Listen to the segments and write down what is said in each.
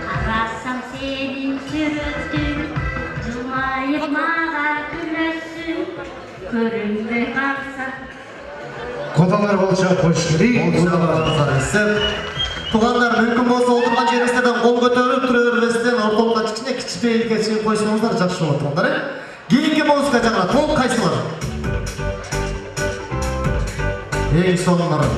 Karasam senin sürüttün, Cuma'yı mağa gülesin, Köründe kalsak. Kodalar bolça koş керек. Туғандар мүмкін болса отырған жеріңіздерден қол көтеріп тұра берместен орталыққа кішкене кішіпейілге шығып қойсаңыздар жақсы болады тұрғандар. Кейінгі музыка жаңа ол қайсылар? Ең соңындары.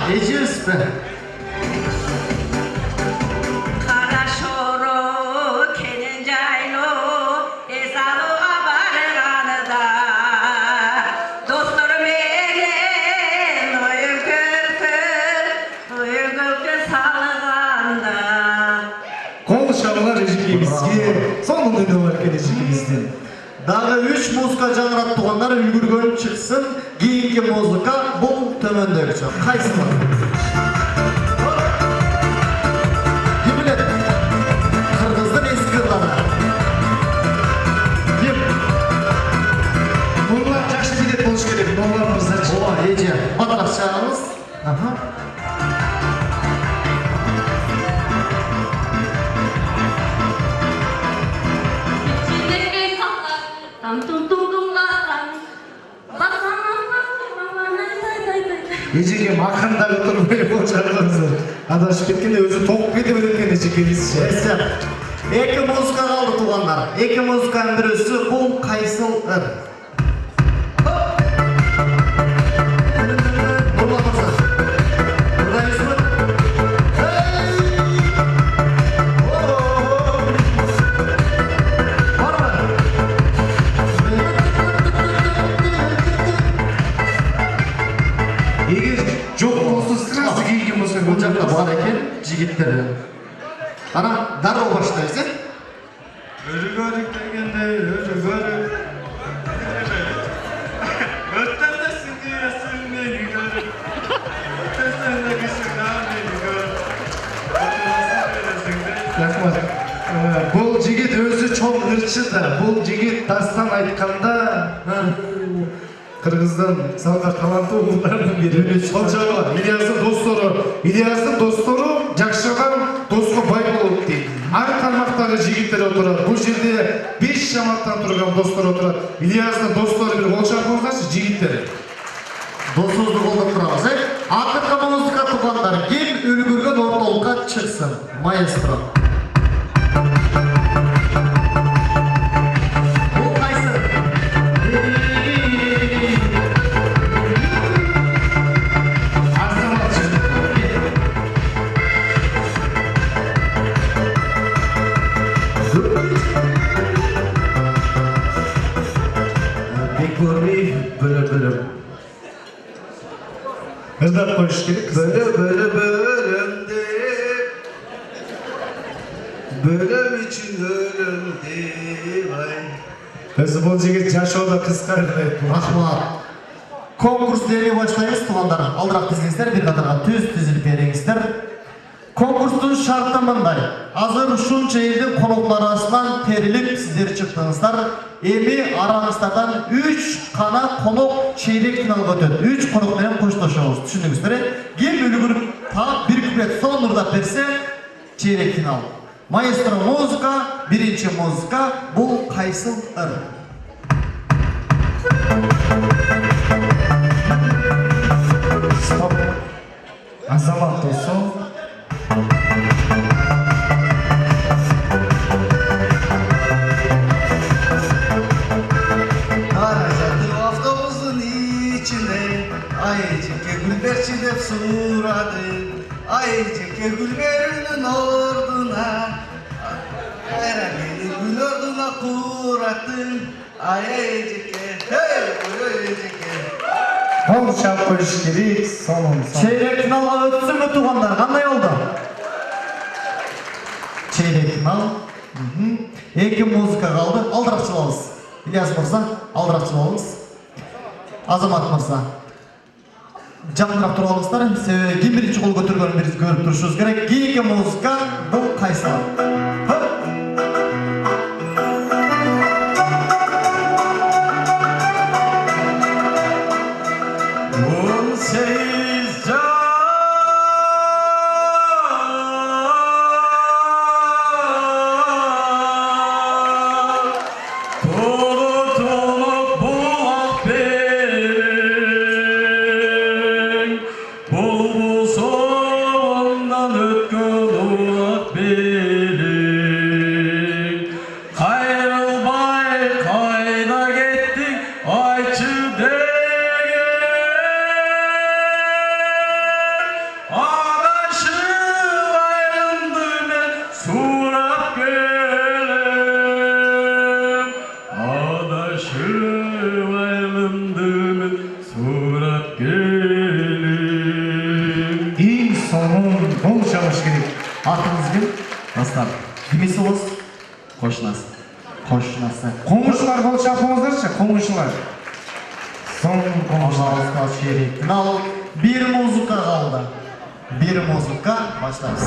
Ejeriz be. Sonunda ne var gelecekimizden? Дағы 3 музыка жаңырат туғандар үлгірген шықсын. Кейінгі музыка бұл төмендегі шығар. Қайсы бар? Кім біледі? Қырғыздың ескі қырлары. Кім? Бұлар жақсы билет болуш керек. Бұларымыздар О, еже. Батырақ шығарыңыз. Ежеге мақындап отырмай болжарғансыз. Адашып кеткенде өзі тоқып кетіп өткен ежеге дейсіз. Екі музыка қалды туғандар. Екі музыканың бірісі бұл қайсыл ұр. Бар екен, жігіттер. Ана, дару баштайсың? Өрі көрік дегенде, өрі көрік. Өттендесің дейесің мені көрік. Өттендесің мені көрік. Бұл жігіт өзі чоң ырчы да, бұл жігіт дастан айтқанда Кыргыздан салға талантты оғылдардың бері. Сол жағы, Ильястың достары жақшаған досқа бай болып дейді. Ар тармақтағы жігіттер отырады. Бұл жерде 5 жаматтан тұрған достар отырады. Ильястың достары бір қол шапыңыздаршы, жігіттер. Досыңызды қолдап тұрамыз, Ақырғы музыка туғандар кел үлгірген орталыққа шықсын. Маэстро. Іздап қойыш керек. Бөлім деп, бөлім үшін өлім деп, ай. Өзі бұл жігіт жашауда қысқарып. Рахмат. Конкурс дене баштаймыз туғандар. Алдырақ тізгеніздер, бір қатарға түзіліп беріңіздер. Конкурстың шарты мындай. Азыр шунша елдің қонақтар арасынан теріліп сіздер шықтыңыздар. Эми араңыздардан 3 қана қонақ шейрек финалға өтеді. 3 қонақпен қоштасамыз. Түсіндіңіздер? Кім үлгеріп тап бір куплет соңындап берсе, шейрек финал. Маэстро музыка, бірінші музыка, бұл қайсыл ыр? Стоп. Азамат досым. Gülberçi деп сұрады, ай жеке гүлберінің ордына, айра мені гүл ордына құраттың, ай жеке, ой жеке. Бұл шапқыш керек, соның. Шейрек финалға өтсін бі туғандар, қандай олды? Шейрек финал. Екі музыка қалды, алдырақшы болыңыз. Ильяс мырза, алдырақшы болыңыз. Азамат мырза. Жақынырақ тұрып алыңыздар. Себебі ким биринчи кол көтөргөнүн биз көрүп турушубуз керек. Кийинки музыка бул кайсы? Ең соңын қол шабыш керек. Атыңыз кім? Достар. Кимесі болыз? Қошынасы. Қошынасы. Қоңышылар қол шапыңыздаршы, қоңышылар. Соңын қоңышылар. Қошынасы шеректін ал. Bir muzika қалды. Bir muzika başlarız.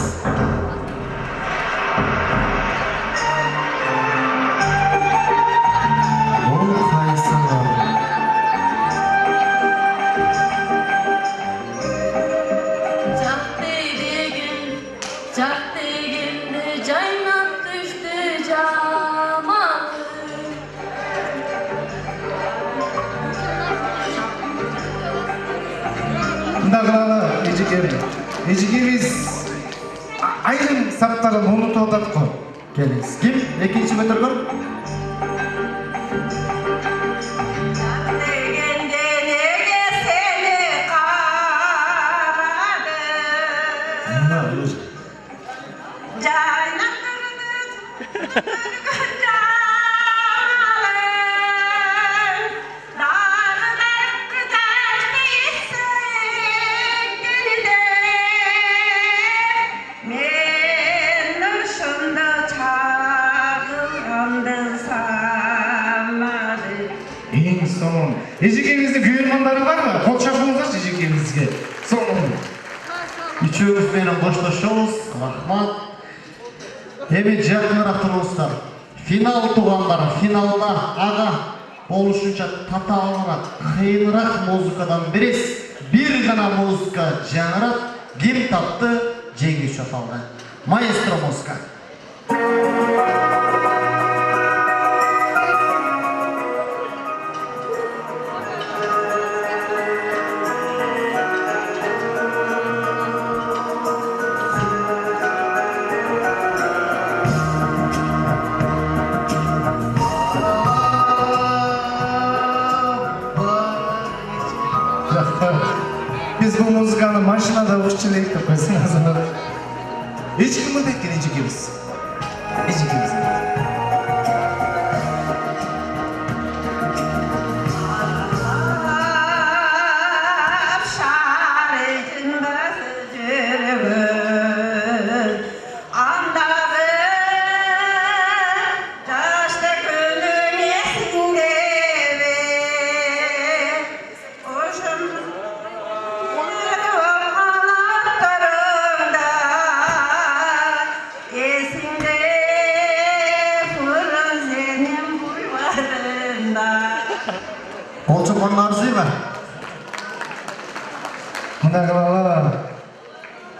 Бұл қайсы қалды? Cak degende caynap düştü camalı. Ndaqılалы, ежекеміз айрым саптарын ұмытып отат қой. Келіңіз. Кім? Екінші көтіргін? Degende nege seni karadı. Caynap durdu camalı. Dağlar kıtaştı yüzünde. Men uşunda çağırandı samadı. Ең соңын. Ежекеміздің күйермандары бар ма? Қол шапыңыздаршы ежекемізге. Соңын. Üçüncü benim koşuşumuz. Rahmat. Emin жақынырақ тұрыңыздар. Final туғандар, финалда аға болушunca таталырақ, қиынырақ музыкадан берес. Bir ғана музыка жаңырат, ким тапты, жеңіс аталды. Маэстро музыка. Biz bu muzikаны машинада ұшчылы етіп қойсын азамат. Ешкім мұнда еткен ежекеміз. Ежекеміз. Kolçuk onun arzuyu var. Ndaqılалы.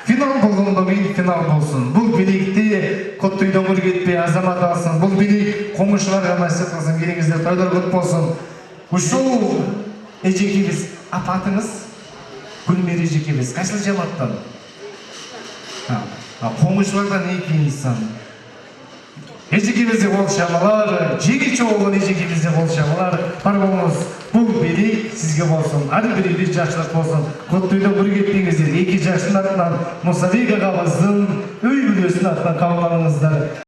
Final болғанда мен финал болсын. Бұл билікті Коттойдан көргетпей азамат алсын. Бұл билік қоңышыларға насихат қылсын. Келіңіздер тойлар көп болсын. Ушул ежекеміз апатыңыз Гүлмер ежекеміз қайсыл жаматтан? Қоңышылардан не кейінсін? Ежекемізде қол шабалар, жеңіші болған ежекемізде қол шабалар. Бар болыңыз, бұл билік сізге болсын. Ады бірі жақшылық болсын. Коттойдан көргетпеңіздер. Екі жақшының атынан Мұсабек ағамыздың үй бүлесінің атынан қабыл алыңыздар.